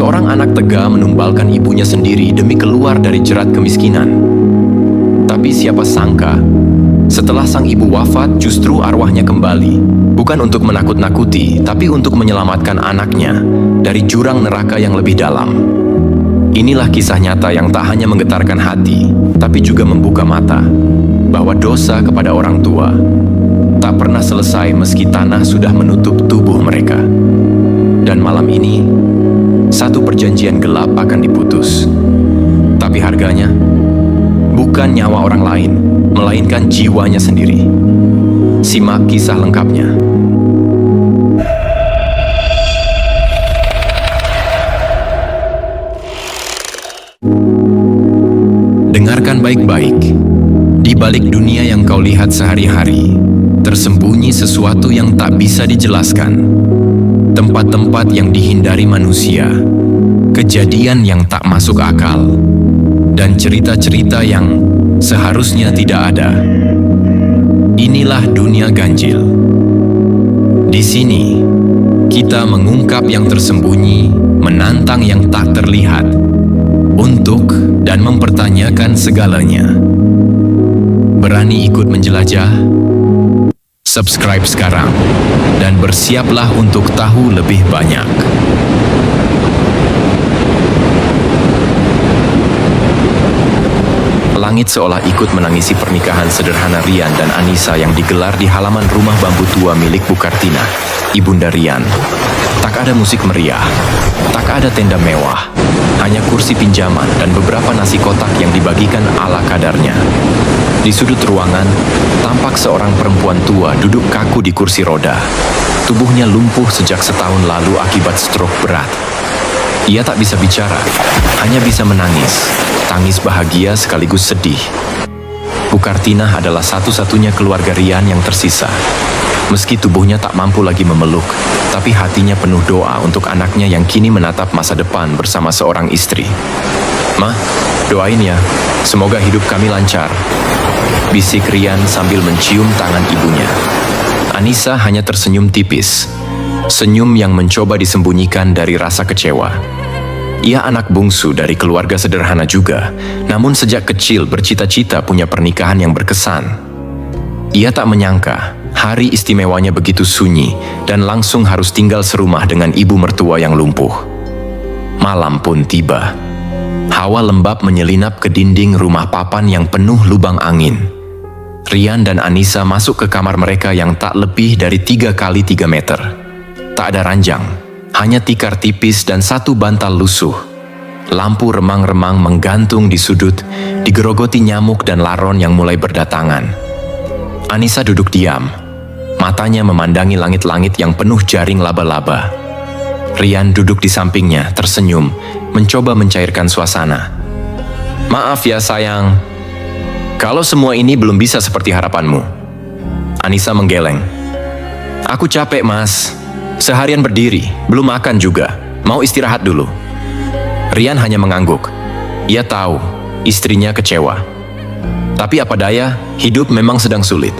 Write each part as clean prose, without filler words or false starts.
Seorang anak tega menumbalkan ibunya sendiri demi keluar dari jerat kemiskinan. Tapi siapa sangka, setelah sang ibu wafat justru arwahnya kembali. Bukan untuk menakut-nakuti, tapi untuk menyelamatkan anaknya dari jurang neraka yang lebih dalam. Inilah kisah nyata yang tak hanya menggetarkan hati, tapi juga membuka mata, bahwa dosa kepada orang tua tak pernah selesai meski tanah sudah menutup tubuh mereka. Dan malam ini, satu perjanjian gelap akan diputus. Tapi harganya bukan nyawa orang lain, melainkan jiwanya sendiri. Simak kisah lengkapnya. Dengarkan baik-baik. Di balik dunia yang kau lihat sehari-hari, tersembunyi sesuatu yang tak bisa dijelaskan. Tempat-tempat yang dihindari manusia, kejadian yang tak masuk akal, dan cerita-cerita yang seharusnya tidak ada. Inilah dunia ganjil. Di sini, kita mengungkap yang tersembunyi, menantang yang tak terlihat, untuk dan mempertanyakan segalanya. Berani ikut menjelajah? Subscribe sekarang dan bersiaplah untuk tahu lebih banyak. Langit seolah ikut menangisi pernikahan sederhana Rian dan Anissa yang digelar di halaman rumah bambu tua milik Bu Kartina, Ibunda Rian. Tak ada musik meriah, tak ada tenda mewah, hanya kursi pinjaman dan beberapa nasi kotak yang dibagikan ala kadarnya. Di sudut ruangan, tampak seorang perempuan tua duduk kaku di kursi roda. Tubuhnya lumpuh sejak setahun lalu akibat stroke berat. Ia tak bisa bicara, hanya bisa menangis. Tangis bahagia sekaligus sedih. Bu Kartina adalah satu-satunya keluarga Rian yang tersisa. Meski tubuhnya tak mampu lagi memeluk, tapi hatinya penuh doa untuk anaknya yang kini menatap masa depan bersama seorang istri. "Ma, doain ya, semoga hidup kami lancar," bisik Rian sambil mencium tangan ibunya. Anissa hanya tersenyum tipis, senyum yang mencoba disembunyikan dari rasa kecewa. Ia anak bungsu dari keluarga sederhana juga, namun sejak kecil bercita-cita punya pernikahan yang berkesan. Ia tak menyangka hari istimewanya begitu sunyi dan langsung harus tinggal serumah dengan ibu mertua yang lumpuh. Malam pun tiba. Hawa lembab menyelinap ke dinding rumah papan yang penuh lubang angin. Rian dan Anissa masuk ke kamar mereka yang tak lebih dari 3 kali 3 meter. Tak ada ranjang, hanya tikar tipis dan satu bantal lusuh. Lampu remang-remang menggantung di sudut, digerogoti nyamuk dan laron yang mulai berdatangan. Anissa duduk diam, matanya memandangi langit-langit yang penuh jaring laba-laba. Rian duduk di sampingnya, tersenyum, mencoba mencairkan suasana. "Maaf ya sayang, kalau semua ini belum bisa seperti harapanmu." Anissa menggeleng. "Aku capek mas, seharian berdiri, belum makan juga, mau istirahat dulu." Rian hanya mengangguk. Ia tahu, istrinya kecewa. Tapi apa daya, hidup memang sedang sulit.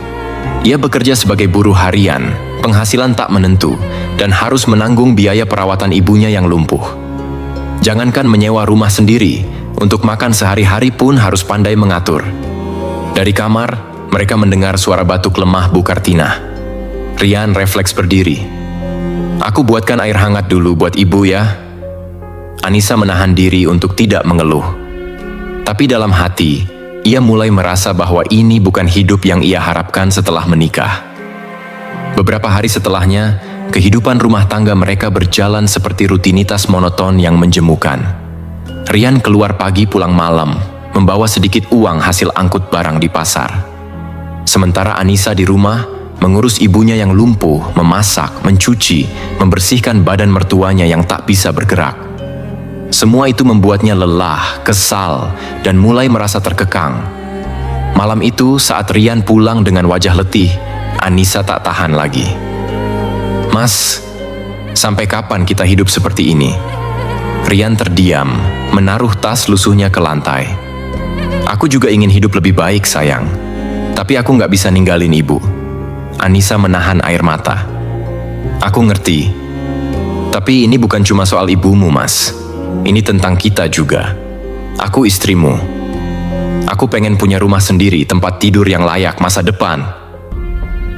Ia bekerja sebagai buruh harian, penghasilan tak menentu, dan harus menanggung biaya perawatan ibunya yang lumpuh. Jangankan menyewa rumah sendiri, untuk makan sehari-hari pun harus pandai mengatur. Dari kamar, mereka mendengar suara batuk lemah Bu Kartina. Rian refleks berdiri. "Aku buatkan air hangat dulu buat ibu ya." Anissa menahan diri untuk tidak mengeluh. Tapi dalam hati, ia mulai merasa bahwa ini bukan hidup yang ia harapkan setelah menikah. Beberapa hari setelahnya, kehidupan rumah tangga mereka berjalan seperti rutinitas monoton yang menjemukan. Rian keluar pagi pulang malam, membawa sedikit uang hasil angkut barang di pasar. Sementara Anissa di rumah, mengurus ibunya yang lumpuh, memasak, mencuci, membersihkan badan mertuanya yang tak bisa bergerak. Semua itu membuatnya lelah, kesal, dan mulai merasa terkekang. Malam itu, saat Rian pulang dengan wajah letih, Anissa tak tahan lagi. "Mas, sampai kapan kita hidup seperti ini?" Rian terdiam, menaruh tas lusuhnya ke lantai. "Aku juga ingin hidup lebih baik, sayang. Tapi aku nggak bisa ninggalin ibu." Anissa menahan air mata. "Aku ngerti. Tapi ini bukan cuma soal ibumu, Mas. Ini tentang kita juga. Aku istrimu. Aku pengen punya rumah sendiri, tempat tidur yang layak masa depan.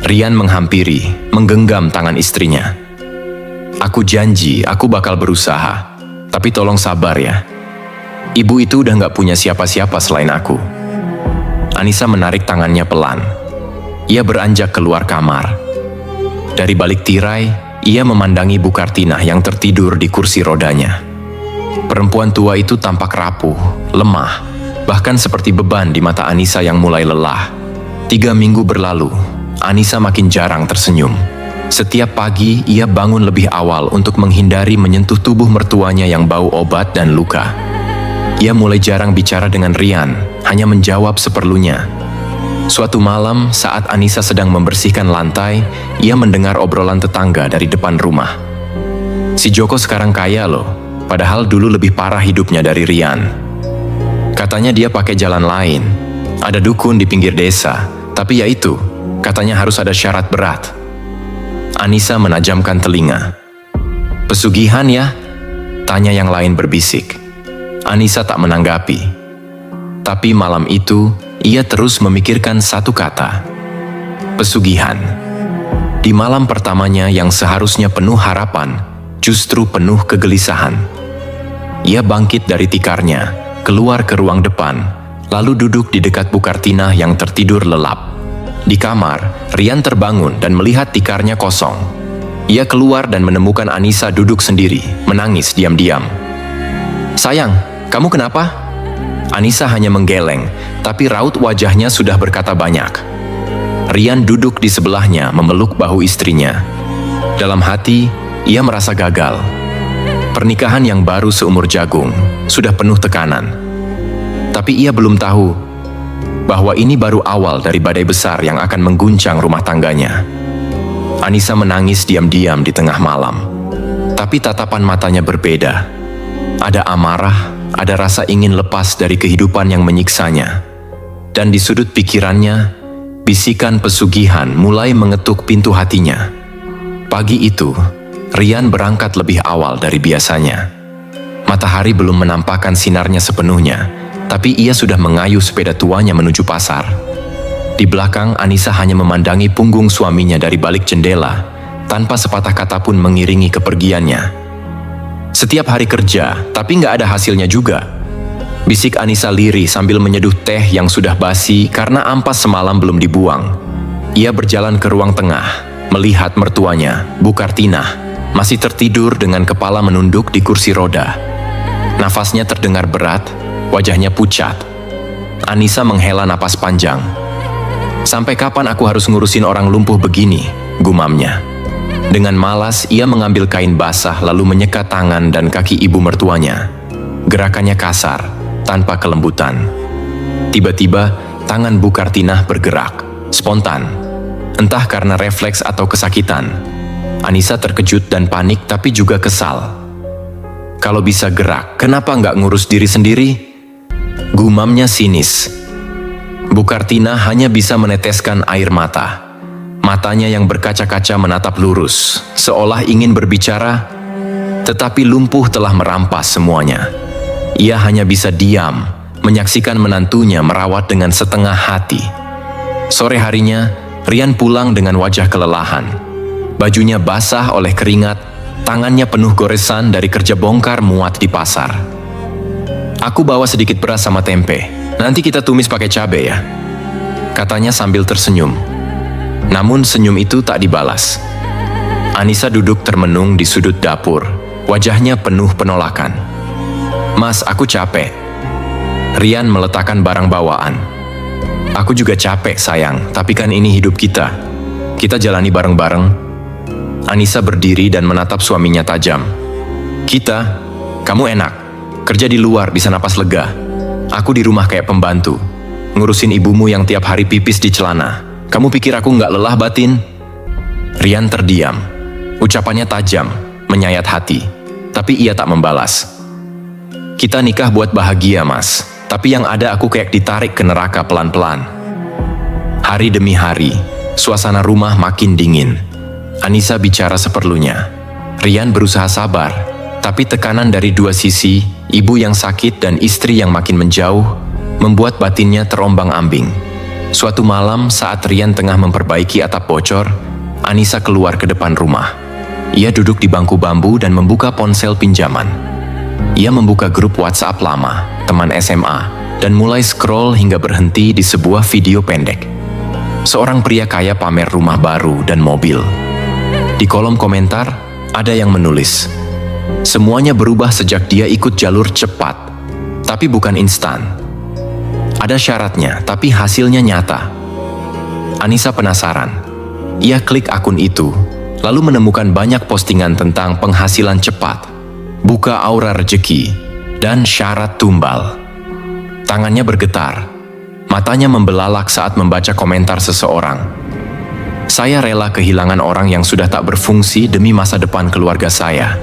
Rian menghampiri, menggenggam tangan istrinya. Aku janji, aku bakal berusaha. Tapi tolong sabar ya. Ibu itu udah gak punya siapa-siapa selain aku. Anissa menarik tangannya pelan. Ia beranjak keluar kamar. Dari balik tirai, ia memandangi Bu Kartinah yang tertidur di kursi rodanya. Perempuan tua itu tampak rapuh, lemah, bahkan seperti beban di mata Anissa yang mulai lelah. 3 minggu berlalu, Anissa makin jarang tersenyum. Setiap pagi, ia bangun lebih awal untuk menghindari menyentuh tubuh mertuanya yang bau obat dan luka. Ia mulai jarang bicara dengan Rian, hanya menjawab seperlunya. Suatu malam, saat Anissa sedang membersihkan lantai, ia mendengar obrolan tetangga dari depan rumah. Si Joko sekarang kaya loh, padahal dulu lebih parah hidupnya dari Rian. Katanya dia pakai jalan lain, ada dukun di pinggir desa, tapi ya itu, katanya harus ada syarat berat. Anissa menajamkan telinga. Pesugihan ya? Tanya yang lain berbisik. Anissa tak menanggapi. Tapi malam itu, ia terus memikirkan satu kata. Pesugihan. Di malam pertamanya yang seharusnya penuh harapan, justru penuh kegelisahan. Ia bangkit dari tikarnya, keluar ke ruang depan, lalu duduk di dekat Bu Kartinah yang tertidur lelap. Di kamar, Rian terbangun dan melihat tikarnya kosong. Ia keluar dan menemukan Anissa duduk sendiri, menangis diam-diam. Sayang, kamu kenapa? Anissa hanya menggeleng, tapi raut wajahnya sudah berkata banyak. Rian duduk di sebelahnya memeluk bahu istrinya. Dalam hati, ia merasa gagal. Pernikahan yang baru seumur jagung, sudah penuh tekanan. Tapi ia belum tahu bahwa ini baru awal dari badai besar yang akan mengguncang rumah tangganya. Anissa menangis diam-diam di tengah malam. Tapi tatapan matanya berbeda. Ada amarah, ada rasa ingin lepas dari kehidupan yang menyiksanya. Dan di sudut pikirannya, bisikan pesugihan mulai mengetuk pintu hatinya. Pagi itu, Rian berangkat lebih awal dari biasanya. Matahari belum menampakkan sinarnya sepenuhnya, tapi ia sudah mengayuh sepeda tuanya menuju pasar. Di belakang, Anissa hanya memandangi punggung suaminya dari balik jendela, tanpa sepatah kata pun mengiringi kepergiannya. Setiap hari kerja, tapi nggak ada hasilnya juga. Bisik Anissa lirih sambil menyeduh teh yang sudah basi karena ampas semalam belum dibuang. Ia berjalan ke ruang tengah, melihat mertuanya, Bu Kartinah, masih tertidur dengan kepala menunduk di kursi roda. Nafasnya terdengar berat, wajahnya pucat. Anissa menghela napas panjang. Sampai kapan aku harus ngurusin orang lumpuh begini, gumamnya. Dengan malas, ia mengambil kain basah lalu menyekat tangan dan kaki ibu mertuanya. Gerakannya kasar, tanpa kelembutan. Tiba-tiba, tangan Bu Kartinah bergerak, spontan. Entah karena refleks atau kesakitan. Anissa terkejut dan panik tapi juga kesal. Kalau bisa gerak, kenapa nggak ngurus diri sendiri? Gumamnya sinis. Bu Kartinah hanya bisa meneteskan air mata. Matanya yang berkaca-kaca menatap lurus, seolah ingin berbicara, tetapi lumpuh telah merampas semuanya. Ia hanya bisa diam, menyaksikan menantunya merawat dengan setengah hati. Sore harinya, Rian pulang dengan wajah kelelahan. Bajunya basah oleh keringat, tangannya penuh goresan dari kerja bongkar muat di pasar. Aku bawa sedikit beras sama tempe, nanti kita tumis pakai cabai ya, katanya sambil tersenyum. Namun senyum itu tak dibalas. Anissa duduk termenung di sudut dapur, wajahnya penuh penolakan. Mas, aku capek. Rian meletakkan barang bawaan. Aku juga capek sayang, tapi kan ini hidup kita. Kita jalani bareng-bareng. Anissa berdiri dan menatap suaminya tajam. Kamu enak. Kerja di luar bisa napas lega. Aku di rumah kayak pembantu. Ngurusin ibumu yang tiap hari pipis di celana. Kamu pikir aku nggak lelah batin? Rian terdiam. Ucapannya tajam, menyayat hati. Tapi ia tak membalas. Kita nikah buat bahagia, Mas. Tapi yang ada aku kayak ditarik ke neraka pelan-pelan. Hari demi hari, suasana rumah makin dingin. Anissa bicara seperlunya. Rian berusaha sabar, Tapi tekanan dari dua sisi, ibu yang sakit dan istri yang makin menjauh, membuat batinnya terombang-ambing. Suatu malam saat Rian tengah memperbaiki atap bocor, Anissa keluar ke depan rumah. Ia duduk di bangku bambu dan membuka ponsel pinjaman. Ia membuka grup WhatsApp lama, teman SMA, dan mulai scroll hingga berhenti di sebuah video pendek. Seorang pria kaya pamer rumah baru dan mobil. Di kolom komentar, ada yang menulis, "Semuanya berubah sejak dia ikut jalur cepat, tapi bukan instan. Ada syaratnya, tapi hasilnya nyata." Anissa penasaran. Ia klik akun itu, lalu menemukan banyak postingan tentang penghasilan cepat, buka aura rejeki, dan syarat tumbal. Tangannya bergetar, matanya membelalak saat membaca komentar seseorang. "Saya rela kehilangan orang yang sudah tak berfungsi demi masa depan keluarga saya.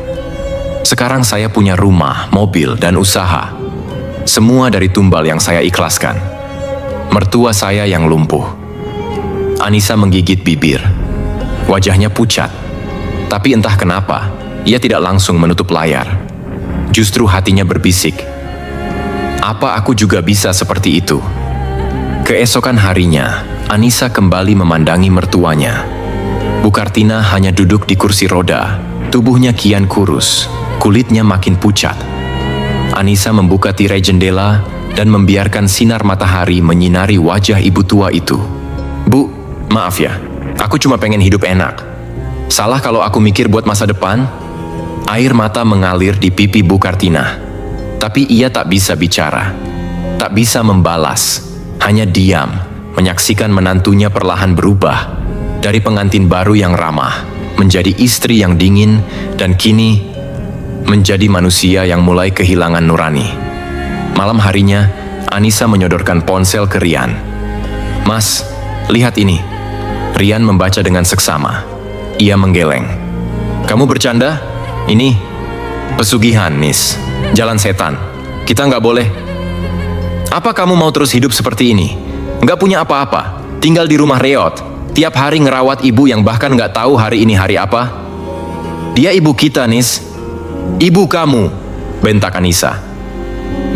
Sekarang saya punya rumah, mobil, dan usaha. Semua dari tumbal yang saya ikhlaskan. Mertua saya yang lumpuh." Anissa menggigit bibir. Wajahnya pucat. Tapi entah kenapa, ia tidak langsung menutup layar. Justru hatinya berbisik, "Apa aku juga bisa seperti itu?" Keesokan harinya, Anissa kembali memandangi mertuanya. Bu Kartina hanya duduk di kursi roda, tubuhnya kian kurus, kulitnya makin pucat. Anissa membuka tirai jendela dan membiarkan sinar matahari menyinari wajah ibu tua itu. "Bu, maaf ya, aku cuma pengen hidup enak. Salah kalau aku mikir buat masa depan?" Air mata mengalir di pipi Bu Kartina. Tapi ia tak bisa bicara, tak bisa membalas, hanya diam, menyaksikan menantunya perlahan berubah dari pengantin baru yang ramah, menjadi istri yang dingin, dan kini menjadi manusia yang mulai kehilangan nurani. Malam harinya, Anissa menyodorkan ponsel ke Rian. "Mas, lihat ini." Rian membaca dengan seksama. Ia menggeleng. "Kamu bercanda? Ini pesugihan, Nis. Jalan setan. Kita nggak boleh." "Apa kamu mau terus hidup seperti ini? Nggak punya apa-apa, tinggal di rumah reot, tiap hari ngerawat ibu yang bahkan nggak tahu hari ini hari apa?" "Dia ibu kita, Nis." "Ibu kamu," bentak Anissa.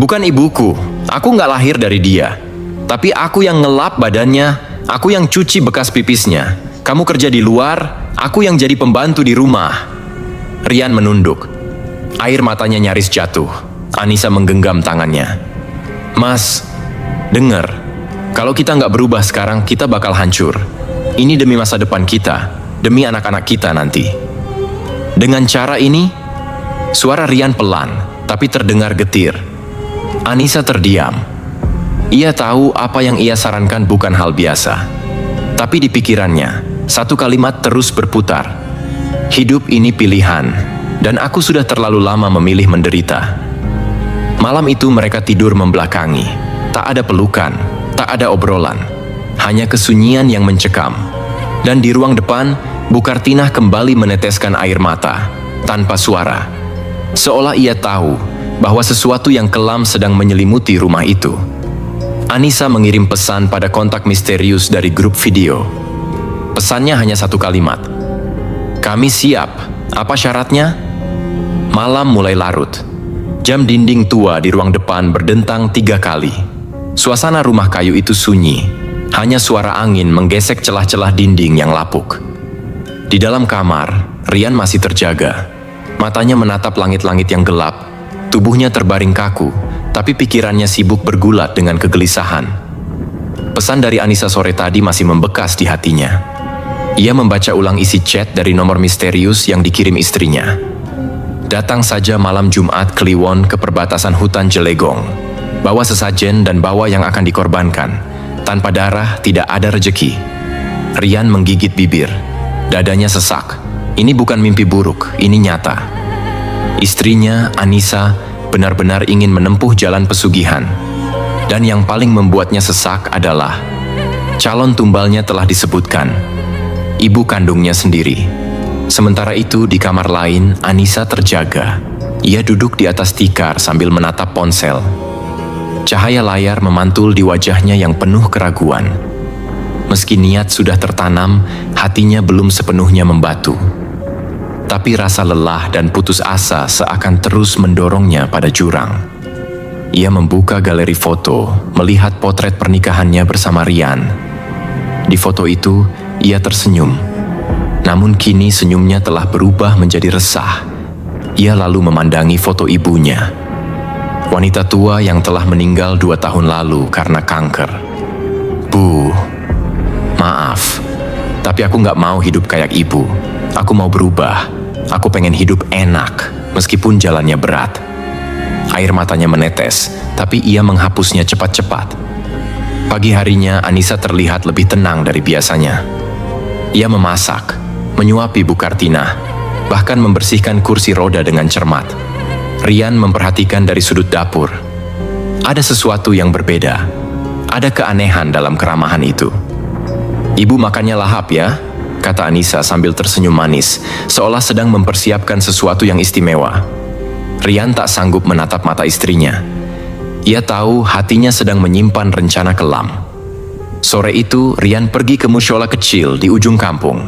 "Bukan ibuku, aku nggak lahir dari dia. Tapi aku yang ngelap badannya, aku yang cuci bekas pipisnya. Kamu kerja di luar, aku yang jadi pembantu di rumah." Rian menunduk. Air matanya nyaris jatuh. Anissa menggenggam tangannya. "Mas, dengar. Kalau kita nggak berubah sekarang, kita bakal hancur. Ini demi masa depan kita, demi anak-anak kita nanti." Dengan cara ini, suara Rian pelan, tapi terdengar getir. Anissa terdiam. Ia tahu apa yang ia sarankan bukan hal biasa. Tapi di pikirannya, satu kalimat terus berputar. "Hidup ini pilihan, dan aku sudah terlalu lama memilih menderita." Malam itu mereka tidur membelakangi. Tak ada pelukan, tak ada obrolan. Hanya kesunyian yang mencekam. Dan di ruang depan, Bu Kartina kembali meneteskan air mata, tanpa suara. Seolah ia tahu bahwa sesuatu yang kelam sedang menyelimuti rumah itu. Anissa mengirim pesan pada kontak misterius dari grup video. Pesannya hanya satu kalimat. "Kami siap. Apa syaratnya?" Malam mulai larut. Jam dinding tua di ruang depan berdentang 3 kali. Suasana rumah kayu itu sunyi. Hanya suara angin menggesek celah-celah dinding yang lapuk. Di dalam kamar, Rian masih terjaga. Matanya menatap langit-langit yang gelap. Tubuhnya terbaring kaku, tapi pikirannya sibuk bergulat dengan kegelisahan. Pesan dari Anissa sore tadi masih membekas di hatinya. Ia membaca ulang isi chat dari nomor misterius yang dikirim istrinya. "Datang saja malam Jumat Kliwon ke perbatasan hutan Jelegong. Bawa sesajen dan bawa yang akan dikorbankan. Tanpa darah tidak ada rejeki." Rian menggigit bibir. Dadanya sesak. Ini bukan mimpi buruk, ini nyata. Istrinya, Anissa, benar-benar ingin menempuh jalan pesugihan. Dan yang paling membuatnya sesak adalah calon tumbalnya telah disebutkan. Ibu kandungnya sendiri. Sementara itu di kamar lain, Anissa terjaga. Ia duduk di atas tikar sambil menatap ponsel. Cahaya layar memantul di wajahnya yang penuh keraguan. Meski niat sudah tertanam, hatinya belum sepenuhnya membatu. Tapi rasa lelah dan putus asa seakan terus mendorongnya pada jurang. Ia membuka galeri foto, melihat potret pernikahannya bersama Rian. Di foto itu, ia tersenyum. Namun kini senyumnya telah berubah menjadi resah. Ia lalu memandangi foto ibunya. Wanita tua yang telah meninggal 2 tahun lalu karena kanker. Bu, maaf. Tapi aku gak mau hidup kayak ibu. Aku mau berubah. Aku pengen hidup enak, meskipun jalannya berat. Air matanya menetes, tapi ia menghapusnya cepat-cepat. Pagi harinya, Anissa terlihat lebih tenang dari biasanya. Ia memasak, menyuapi Bu Kartina, bahkan membersihkan kursi roda dengan cermat. Rian memperhatikan dari sudut dapur. Ada sesuatu yang berbeda. Ada keanehan dalam keramahan itu. "Ibu makannya lahap ya," kata Anissa sambil tersenyum manis, seolah sedang mempersiapkan sesuatu yang istimewa. Rian tak sanggup menatap mata istrinya. Ia tahu hatinya sedang menyimpan rencana kelam. Sore itu, Rian pergi ke musyola kecil di ujung kampung.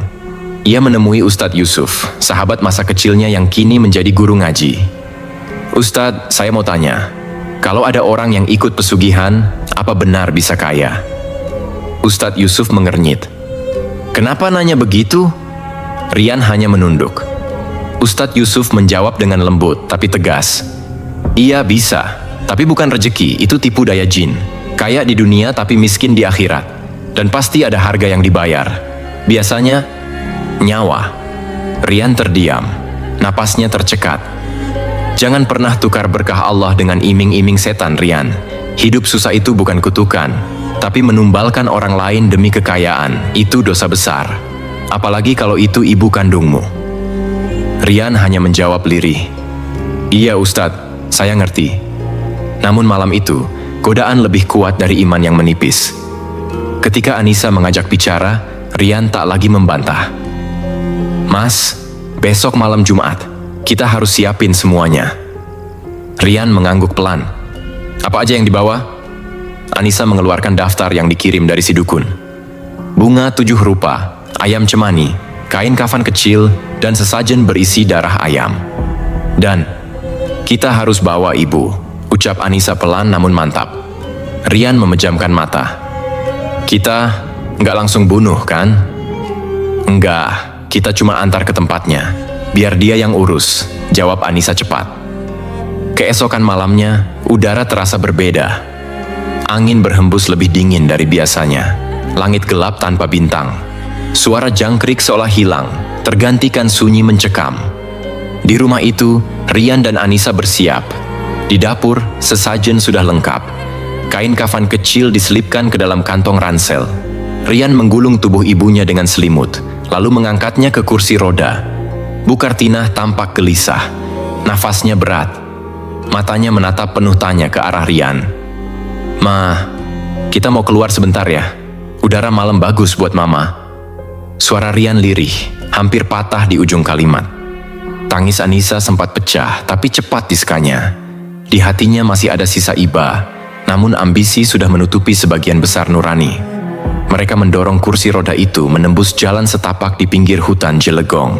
Ia menemui Ustadz Yusuf, sahabat masa kecilnya yang kini menjadi guru ngaji. "Ustadz, saya mau tanya, kalau ada orang yang ikut pesugihan, apa benar bisa kaya?" Ustadz Yusuf mengernyit. "Kenapa nanya begitu?" Rian hanya menunduk. Ustadz Yusuf menjawab dengan lembut tapi tegas. "Iya bisa, tapi bukan rejeki, itu tipu daya jin. Kaya di dunia tapi miskin di akhirat. Dan pasti ada harga yang dibayar. Biasanya, nyawa." Rian terdiam, napasnya tercekat. Jangan pernah tukar berkah Allah dengan iming-iming setan, Rian. Hidup susah itu bukan kutukan, tapi menumbalkan orang lain demi kekayaan, itu dosa besar. Apalagi kalau itu ibu kandungmu. Rian hanya menjawab lirih. "Iya Ustadz, saya ngerti." Namun malam itu, godaan lebih kuat dari iman yang menipis. Ketika Anissa mengajak bicara, Rian tak lagi membantah. "Mas, besok malam Jumat, kita harus siapin semuanya." Rian mengangguk pelan. "Apa aja yang dibawa?" Anissa mengeluarkan daftar yang dikirim dari si dukun. Bunga 7 rupa, ayam cemani, kain kafan kecil, dan sesajen berisi darah ayam. "Dan kita harus bawa ibu," ucap Anissa pelan namun mantap. Rian memejamkan mata. "Kita nggak langsung bunuh, kan?" "Enggak, kita cuma antar ke tempatnya. Biar dia yang urus," jawab Anissa cepat. Keesokan malamnya, udara terasa berbeda. Angin berhembus lebih dingin dari biasanya. Langit gelap tanpa bintang. Suara jangkrik seolah hilang, tergantikan sunyi mencekam. Di rumah itu, Rian dan Anissa bersiap. Di dapur, sesajen sudah lengkap. Kain kafan kecil diselipkan ke dalam kantong ransel. Rian menggulung tubuh ibunya dengan selimut, lalu mengangkatnya ke kursi roda. Bu Kartina tampak gelisah, nafasnya berat. Matanya menatap penuh tanya ke arah Rian. "Ma, kita mau keluar sebentar ya. Udara malam bagus buat Mama." Suara Rian lirih, hampir patah di ujung kalimat. Tangis Anissa sempat pecah, tapi cepat disekanya. Di hatinya masih ada sisa iba, namun ambisi sudah menutupi sebagian besar nurani. Mereka mendorong kursi roda itu menembus jalan setapak di pinggir hutan Jelegong.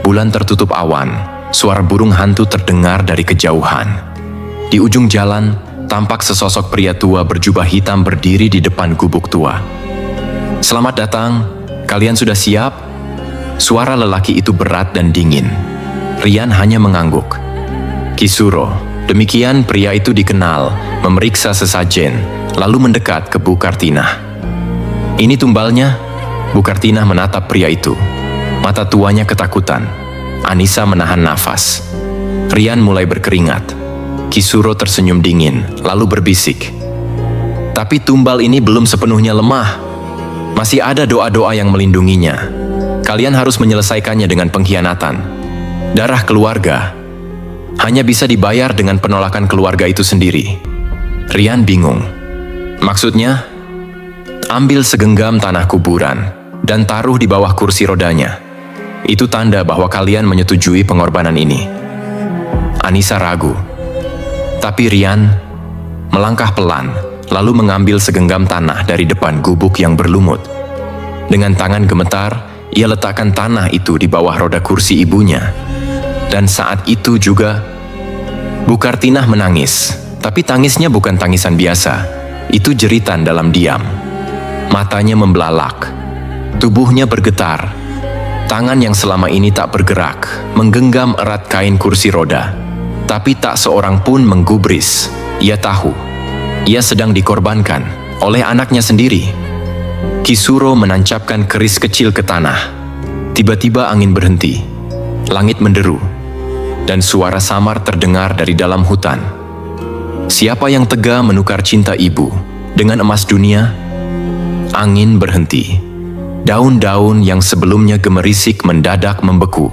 Bulan tertutup awan, suara burung hantu terdengar dari kejauhan. Di ujung jalan, tampak sesosok pria tua berjubah hitam berdiri di depan gubuk tua. "Selamat datang, kalian sudah siap?" Suara lelaki itu berat dan dingin. Rian hanya mengangguk. "Kisuro," demikian pria itu dikenal, memeriksa sesajen, lalu mendekat ke Bu Kartina. "Ini tumbalnya?" Bu Kartina menatap pria itu. Mata tuanya ketakutan. Anissa menahan nafas. Rian mulai berkeringat. Kisuro tersenyum dingin, lalu berbisik. "Tapi tumbal ini belum sepenuhnya lemah. Masih ada doa-doa yang melindunginya. Kalian harus menyelesaikannya dengan pengkhianatan. Darah keluarga hanya bisa dibayar dengan penolakan keluarga itu sendiri." Rian bingung. "Maksudnya?" "Ambil segenggam tanah kuburan dan taruh di bawah kursi rodanya. Itu tanda bahwa kalian menyetujui pengorbanan ini." Anissa ragu. Tapi Rian melangkah pelan, lalu mengambil segenggam tanah dari depan gubuk yang berlumut. Dengan tangan gemetar, ia letakkan tanah itu di bawah roda kursi ibunya. Dan saat itu juga, Bukartinah menangis. Tapi tangisnya bukan tangisan biasa, itu jeritan dalam diam. Matanya membelalak, tubuhnya bergetar. Tangan yang selama ini tak bergerak, menggenggam erat kain kursi roda. Tapi tak seorang pun menggubris. Ia tahu, ia sedang dikorbankan oleh anaknya sendiri. Kisuro menancapkan keris kecil ke tanah. Tiba-tiba angin berhenti, langit menderu, dan suara samar terdengar dari dalam hutan. Siapa yang tega menukar cinta ibu dengan emas dunia? Angin berhenti. Daun-daun yang sebelumnya gemerisik mendadak membeku.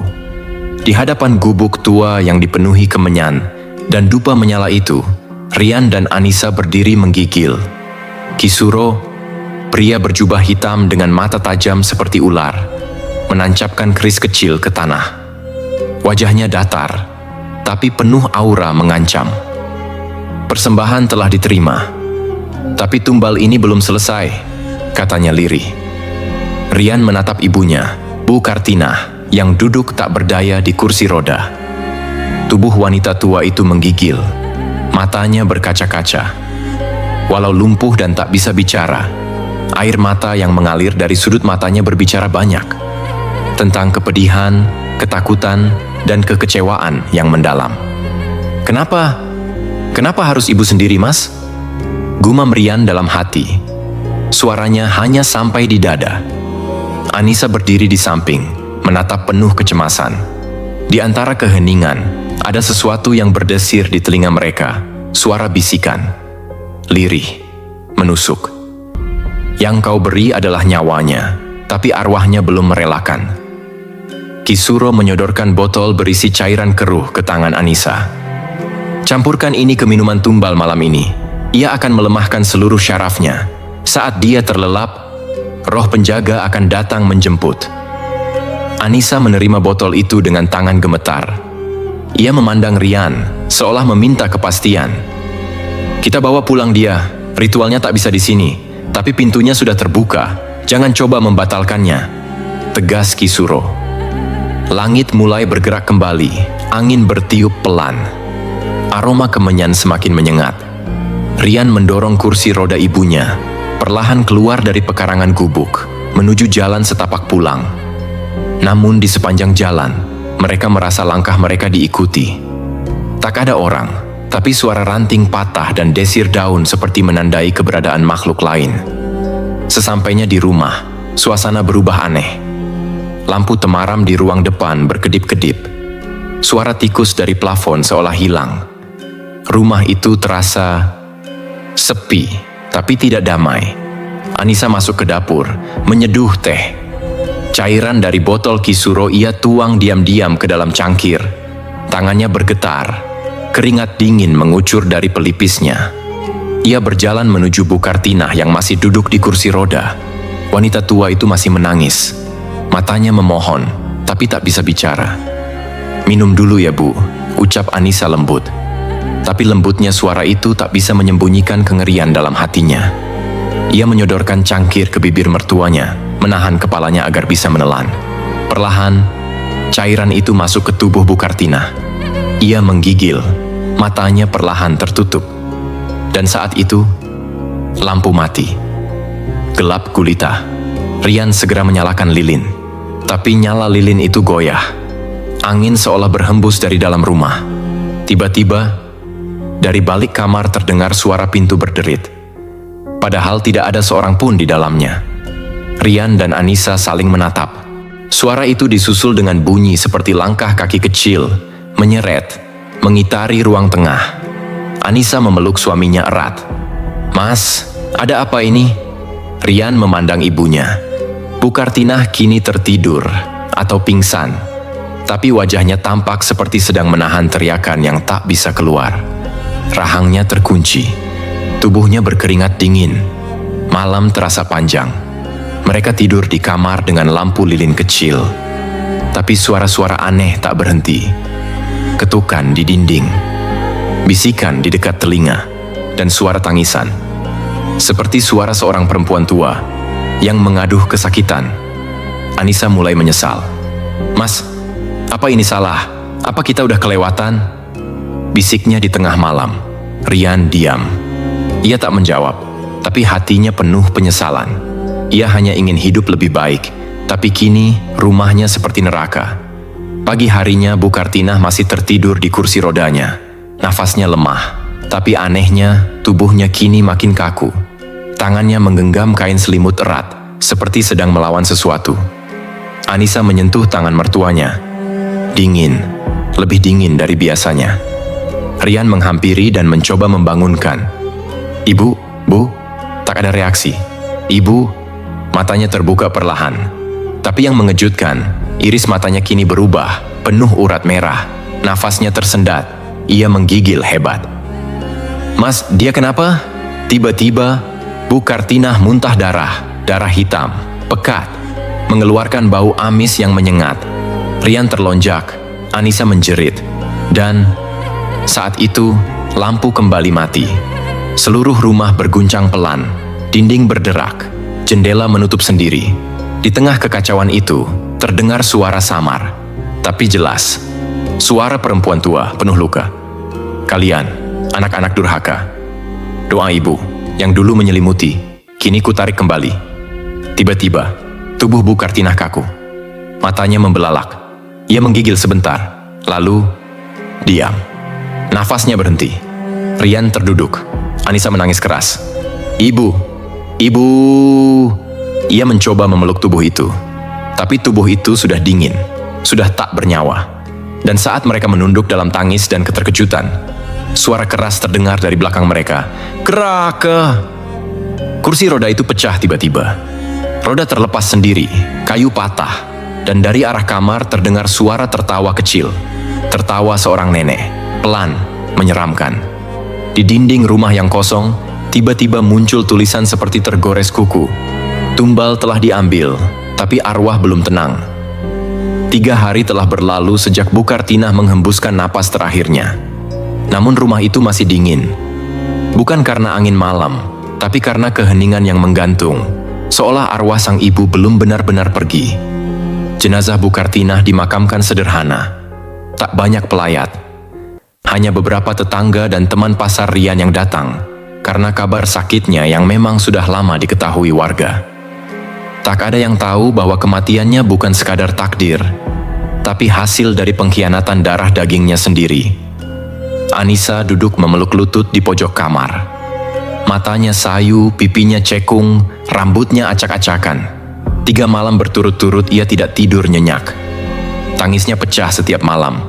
Di hadapan gubuk tua yang dipenuhi kemenyan dan dupa menyala itu, Rian dan Anissa berdiri menggigil. Kisuro, pria berjubah hitam dengan mata tajam seperti ular, menancapkan keris kecil ke tanah. Wajahnya datar, tapi penuh aura mengancam. Persembahan telah diterima, tapi tumbal ini belum selesai, katanya lirih. Rian menatap ibunya, Bukartinah, yang duduk tak berdaya di kursi roda. Tubuh wanita tua itu menggigil, matanya berkaca-kaca. Walau lumpuh dan tak bisa bicara, air mata yang mengalir dari sudut matanya berbicara banyak tentang kepedihan, ketakutan, dan kekecewaan yang mendalam. Kenapa harus ibu sendiri, Mas? Gumam Rian dalam hati. Suaranya hanya sampai di dada. Anissa berdiri di samping, menatap penuh kecemasan. Di antara keheningan, ada sesuatu yang berdesir di telinga mereka. Suara bisikan, lirih, menusuk. Yang kau beri adalah nyawanya, tapi arwahnya belum merelakan. Kisuro menyodorkan botol berisi cairan keruh ke tangan Anissa. Campurkan ini ke minuman tumbal malam ini. Ia akan melemahkan seluruh syarafnya. Saat dia terlelap, roh penjaga akan datang menjemput. Anissa menerima botol itu dengan tangan gemetar. Ia memandang Rian, seolah meminta kepastian. Kita bawa pulang dia, ritualnya tak bisa di sini, tapi pintunya sudah terbuka, jangan coba membatalkannya, tegas Kisuro. Langit mulai bergerak kembali, angin bertiup pelan. Aroma kemenyan semakin menyengat. Rian mendorong kursi roda ibunya, perlahan keluar dari pekarangan gubuk, menuju jalan setapak pulang. Namun di sepanjang jalan, mereka merasa langkah mereka diikuti. Tak ada orang, tapi suara ranting patah dan desir daun seperti menandai keberadaan makhluk lain. Sesampainya di rumah, suasana berubah aneh. Lampu temaram di ruang depan berkedip-kedip. Suara tikus dari plafon seolah hilang. Rumah itu terasa sepi, tapi tidak damai. Anissa masuk ke dapur, menyeduh teh. Cairan dari botol Kisuro ia tuang diam-diam ke dalam cangkir. Tangannya bergetar, keringat dingin mengucur dari pelipisnya. Ia berjalan menuju Bukartinah yang masih duduk di kursi roda. Wanita tua itu masih menangis. Matanya memohon, tapi tak bisa bicara. Minum dulu ya Bu, ucap Anissa lembut. Tapi lembutnya suara itu tak bisa menyembunyikan kengerian dalam hatinya. Ia menyodorkan cangkir ke bibir mertuanya, menahan kepalanya agar bisa menelan. Perlahan, cairan itu masuk ke tubuh Bukartinah. Ia menggigil, matanya perlahan tertutup. Dan saat itu, lampu mati. Gelap gulita. Rian segera menyalakan lilin. Tapi nyala lilin itu goyah. Angin seolah berhembus dari dalam rumah. Tiba-tiba, dari balik kamar terdengar suara pintu berderit. Padahal tidak ada seorang pun di dalamnya. Rian dan Anissa saling menatap. Suara itu disusul dengan bunyi seperti langkah kaki kecil, menyeret, mengitari ruang tengah. Anissa memeluk suaminya erat. Mas, ada apa ini? Rian memandang ibunya. Bukartinah kini tertidur atau pingsan, tapi wajahnya tampak seperti sedang menahan teriakan yang tak bisa keluar. Rahangnya terkunci, tubuhnya berkeringat dingin. Malam terasa panjang. Mereka tidur di kamar dengan lampu lilin kecil. Tapi suara-suara aneh tak berhenti. Ketukan di dinding, bisikan di dekat telinga, dan suara tangisan. Seperti suara seorang perempuan tua yang mengaduh kesakitan. Anissa mulai menyesal. "Mas, apa ini salah? Apa kita udah kelewatan?" Bisiknya di tengah malam. Rian diam. Ia tak menjawab, tapi hatinya penuh penyesalan. Ia hanya ingin hidup lebih baik, tapi kini rumahnya seperti neraka. Pagi harinya Bu Kartinah masih tertidur di kursi rodanya. Nafasnya lemah, tapi anehnya tubuhnya kini makin kaku. Tangannya menggenggam kain selimut erat, seperti sedang melawan sesuatu. Anissa menyentuh tangan mertuanya. Dingin, lebih dingin dari biasanya. Rian menghampiri dan mencoba membangunkan. "Ibu, Bu," tak ada reaksi. "Ibu," matanya terbuka perlahan. Tapi yang mengejutkan, iris matanya kini berubah, penuh urat merah. Nafasnya tersendat, ia menggigil hebat. "Mas, dia kenapa?" Tiba-tiba, Bu Kartinah muntah darah hitam, pekat, mengeluarkan bau amis yang menyengat. Rian terlonjak, Anissa menjerit, dan saat itu lampu kembali mati. Seluruh rumah berguncang pelan, dinding berderak, jendela menutup sendiri. Di tengah kekacauan itu, terdengar suara samar, tapi jelas. Suara perempuan tua penuh luka. "Kalian, anak-anak durhaka. Doa ibu, yang dulu menyelimuti, kini kutarik kembali." Tiba-tiba, tubuh Bu Kartinah kaku. Matanya membelalak. Ia menggigil sebentar, lalu diam. Nafasnya berhenti. Rian terduduk. Anissa menangis keras. "Ibu! Ibu!" Ia mencoba memeluk tubuh itu. Tapi tubuh itu sudah dingin, sudah tak bernyawa. Dan saat mereka menunduk dalam tangis dan keterkejutan, suara keras terdengar dari belakang mereka. "Keraka!" Kursi roda itu pecah tiba-tiba. Roda terlepas sendiri, kayu patah, dan dari arah kamar terdengar suara tertawa kecil. Tertawa seorang nenek, pelan, menyeramkan. Di dinding rumah yang kosong, tiba-tiba muncul tulisan seperti tergores kuku. "Tumbal telah diambil, tapi arwah belum tenang." 3 hari telah berlalu sejak Bu Kartinah menghembuskan napas terakhirnya. Namun rumah itu masih dingin. Bukan karena angin malam, tapi karena keheningan yang menggantung, seolah arwah sang ibu belum benar-benar pergi. Jenazah Bu Kartinah dimakamkan sederhana. Tak banyak pelayat. Hanya beberapa tetangga dan teman pasar Rian yang datang, karena kabar sakitnya yang memang sudah lama diketahui warga. Tak ada yang tahu bahwa kematiannya bukan sekadar takdir, tapi hasil dari pengkhianatan darah dagingnya sendiri. Anissa duduk memeluk lutut di pojok kamar. Matanya sayu, pipinya cekung, rambutnya acak-acakan. 3 malam berturut-turut ia tidak tidur nyenyak. Tangisnya pecah setiap malam,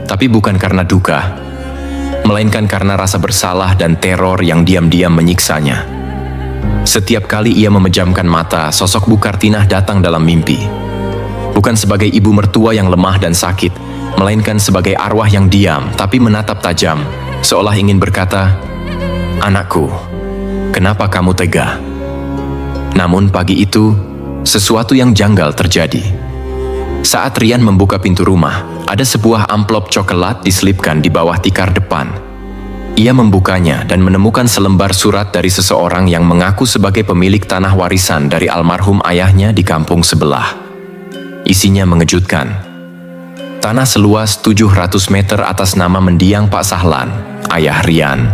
tapi bukan karena duka, melainkan karena rasa bersalah dan teror yang diam-diam menyiksanya. Setiap kali ia memejamkan mata, sosok Bu Kartinah datang dalam mimpi. Bukan sebagai ibu mertua yang lemah dan sakit, melainkan sebagai arwah yang diam tapi menatap tajam, seolah ingin berkata, "Anakku, kenapa kamu tega?" Namun pagi itu, sesuatu yang janggal terjadi. Saat Rian membuka pintu rumah, ada sebuah amplop coklat diselipkan di bawah tikar depan. Ia membukanya dan menemukan selembar surat dari seseorang yang mengaku sebagai pemilik tanah warisan dari almarhum ayahnya di kampung sebelah. Isinya mengejutkan. Tanah seluas 700 meter atas nama mendiang Pak Sahlan, ayah Rian,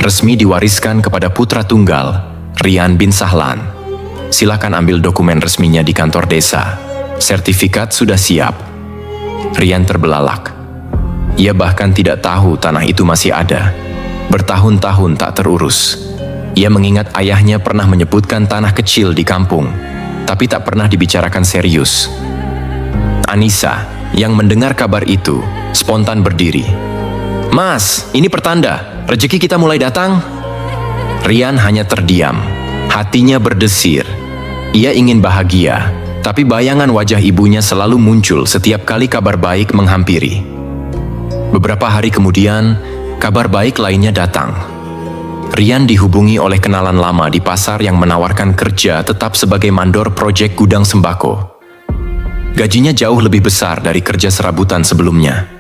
resmi diwariskan kepada putra tunggal, Rian bin Sahlan. Silakan ambil dokumen resminya di kantor desa. Sertifikat sudah siap. Rian terbelalak. Ia bahkan tidak tahu tanah itu masih ada. Bertahun-tahun tak terurus. Ia mengingat ayahnya pernah menyebutkan tanah kecil di kampung, tapi tak pernah dibicarakan serius. Anissa, yang mendengar kabar itu, spontan berdiri. "Mas, ini pertanda, rezeki kita mulai datang." Rian hanya terdiam, hatinya berdesir. Ia ingin bahagia, tapi bayangan wajah ibunya selalu muncul setiap kali kabar baik menghampiri. Beberapa hari kemudian, kabar baik lainnya datang. Rian dihubungi oleh kenalan lama di pasar yang menawarkan kerja tetap sebagai mandor proyek gudang sembako. Gajinya jauh lebih besar dari kerja serabutan sebelumnya.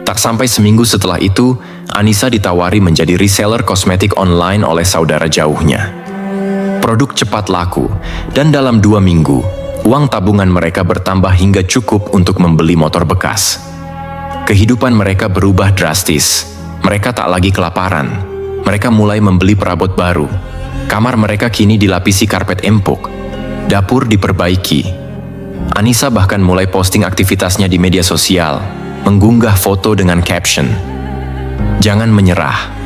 Tak sampai seminggu setelah itu, Anissa ditawari menjadi reseller kosmetik online oleh saudara jauhnya. Produk cepat laku, dan dalam 2 minggu, Uang tabungan mereka bertambah hingga cukup untuk membeli motor bekas. Kehidupan mereka berubah drastis. Mereka tak lagi kelaparan. Mereka mulai membeli perabot baru. Kamar mereka kini dilapisi karpet empuk. Dapur diperbaiki. Anissa bahkan mulai posting aktivitasnya di media sosial, mengunggah foto dengan caption, "Jangan menyerah,